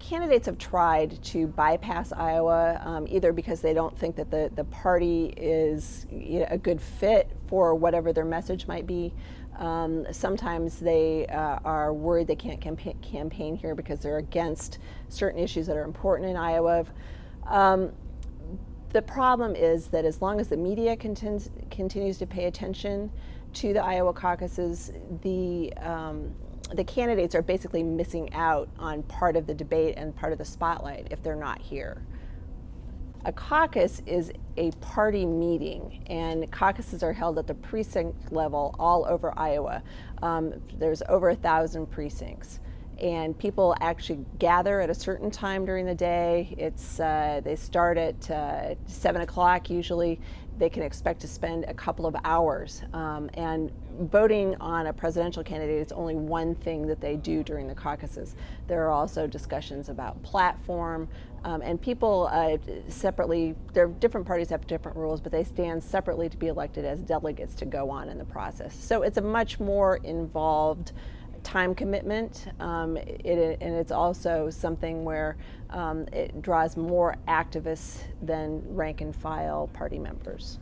candidates have tried to bypass Iowa, either because they don't think that the party is a good fit for whatever their message might be. Sometimes they are worried they can't campaign here because they're against certain issues that are important in Iowa. The problem is that as long as the media continues to pay attention to the Iowa caucuses, the candidates are basically missing out on part of the debate and part of the spotlight if they're not here. A caucus is a party meeting, and caucuses are held at the precinct level all over Iowa. There's over 1,000 precincts, and people actually gather at a certain time during the day. They start at 7 o'clock usually. They can expect to spend a couple of hours, and voting on a presidential candidate is only one thing that they do during the caucuses. There are also discussions about platform, and people separately, different parties have different rules, but they stand separately to be elected as delegates to go on in the process. So it's a much more involved time commitment, and it's also something where it draws more activists than rank and file party members.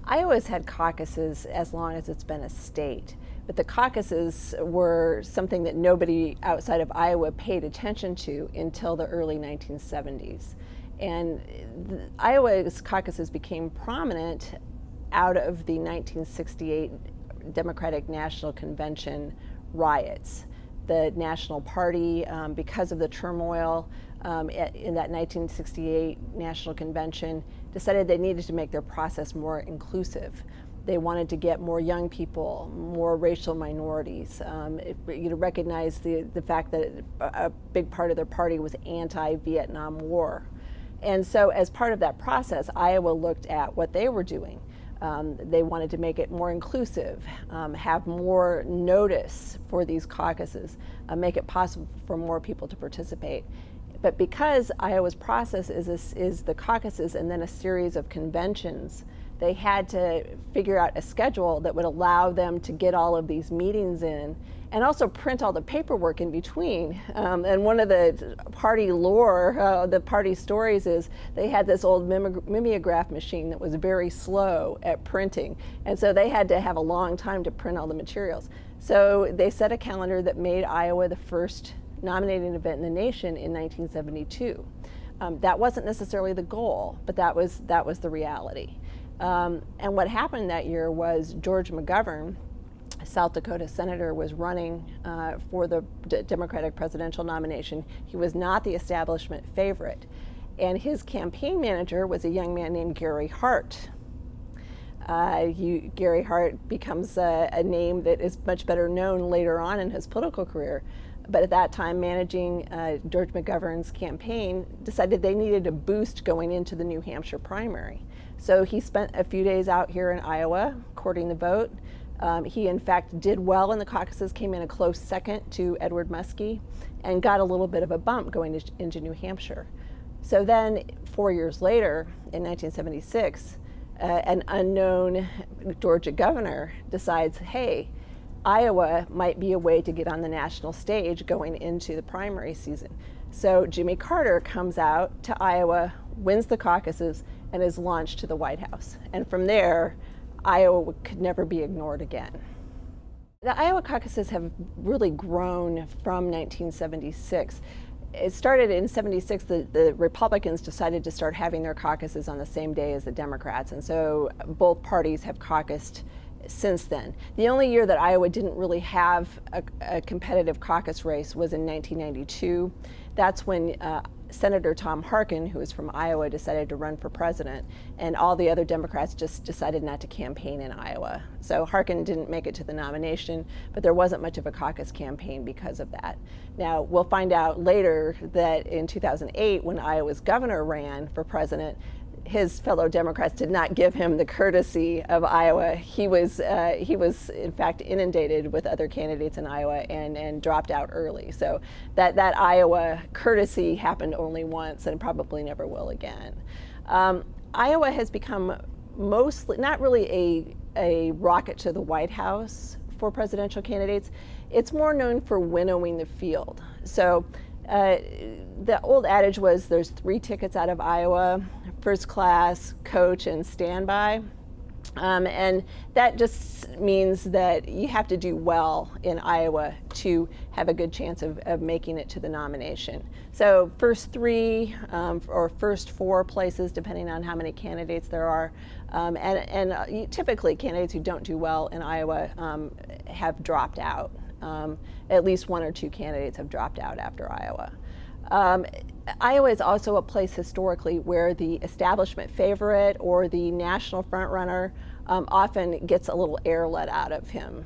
Iowa's had caucuses as long as it's been a state, but the caucuses were something that nobody outside of Iowa paid attention to until the early 1970s. And Iowa's caucuses became prominent out of the 1968 Democratic National Convention riots. The National Party, because of the turmoil in that 1968 National Convention, decided they needed to make their process more inclusive. They wanted to get more young people, more racial minorities, recognize the fact that a big part of their party was anti-Vietnam War. And so as part of that process, Iowa looked at what they were doing. They wanted to make it more inclusive, have more notice for these caucuses, make it possible for more people to participate. But because Iowa's process is the caucuses and then a series of conventions, they had to figure out a schedule that would allow them to get all of these meetings in and also print all the paperwork in between. And one of the party lore, the party stories is they had this old mimeograph machine that was very slow at printing. And so they had to have a long time to print all the materials. So they set a calendar that made Iowa the first nominating event in the nation in 1972. That wasn't necessarily the goal, but that was the reality. And what happened that year was George McGovern, South Dakota senator, was running for the Democratic presidential nomination. He was not the establishment favorite. And his campaign manager was a young man named Gary Hart. Gary Hart becomes a name that is much better known later on in his political career. But at that time, managing George McGovern's campaign decided they needed a boost going into the New Hampshire primary. So he spent a few days out here in Iowa courting the vote. He, in fact, did well in the caucuses, came in a close second to Edward Muskie, and got a little bit of a bump going into New Hampshire. So then, 4 years later, in 1976, an unknown Georgia governor decides, hey, Iowa might be a way to get on the national stage going into the primary season. So Jimmy Carter comes out to Iowa, wins the caucuses, and is launched to the White House. And from there, Iowa could never be ignored again. The Iowa caucuses have really grown from 1976. It started in 76, the Republicans decided to start having their caucuses on the same day as the Democrats, and so both parties have caucused since then. The only year that Iowa didn't really have a competitive caucus race was in 1992. That's when Senator Tom Harkin, who is from Iowa, decided to run for president, and all the other Democrats just decided not to campaign in Iowa. So Harkin didn't make it to the nomination, but there wasn't much of a caucus campaign because of that. Now, we'll find out later that in 2008, when Iowa's governor ran for president, his fellow Democrats did not give him the courtesy of Iowa. He was in fact inundated with other candidates in Iowa and dropped out early. So that Iowa courtesy happened only once and probably never will again. Iowa has become mostly, not really a rocket to the White House for presidential candidates. It's more known for winnowing the field. So The old adage was there's 3 tickets out of Iowa: first class, coach, and standby. And that just means that you have to do well in Iowa to have a good chance of making it to the nomination. So first 3 or first 4 places, depending on how many candidates there are. Typically candidates who don't do well in Iowa have dropped out. At least 1 or 2 candidates have dropped out after Iowa. Iowa is also a place historically where the establishment favorite or the national frontrunner often gets a little air let out of him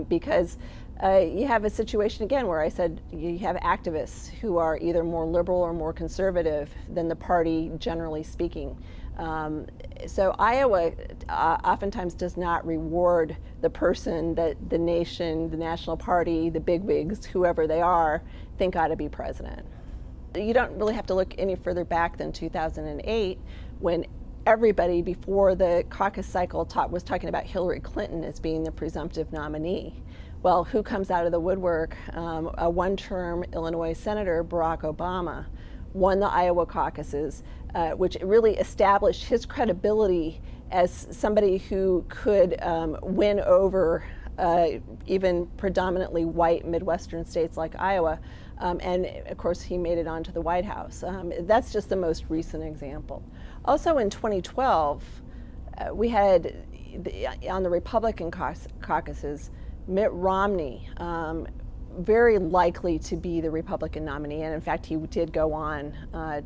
because you have a situation again where I said you have activists who are either more liberal or more conservative than the party, generally speaking. So Iowa oftentimes does not reward the person that the nation, the national party, the bigwigs, whoever they are, think ought to be president. You don't really have to look any further back than 2008 when everybody before the caucus cycle was talking about Hillary Clinton as being the presumptive nominee. Well, who comes out of the woodwork? A 1-term Illinois Senator, Barack Obama, won the Iowa caucuses, which really established his credibility as somebody who could win over even predominantly white Midwestern states like Iowa. And of course, he made it onto the White House. That's just the most recent example. Also in 2012, we had, on the Republican caucuses, Mitt Romney, very likely to be the Republican nominee. And in fact, he did go on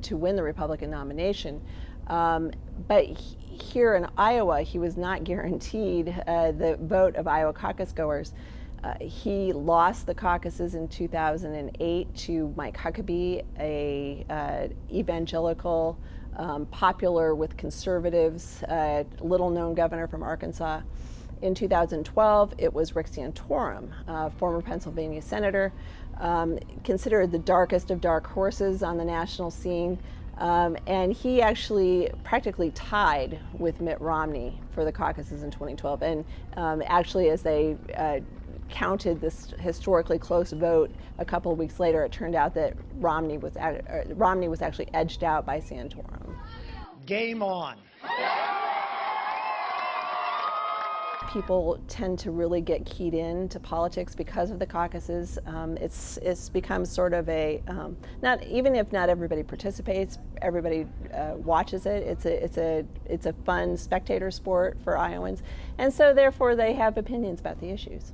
to win the Republican nomination. But here in Iowa, he was not guaranteed the vote of Iowa caucus goers. He lost the caucuses in 2008 to Mike Huckabee, a evangelical, popular with conservatives, little-known governor from Arkansas. In 2012, it was Rick Santorum, former Pennsylvania senator, considered the darkest of dark horses on the national scene. And he actually practically tied with Mitt Romney for the caucuses in 2012. And actually, as they counted this historically close vote a couple of weeks later, it turned out that Romney was actually edged out by Santorum. Game on. People tend to really get keyed in to politics because of the caucuses. It's become sort of a even if not everybody participates, everybody watches it. It's a fun spectator sport for Iowans, and so therefore they have opinions about the issues.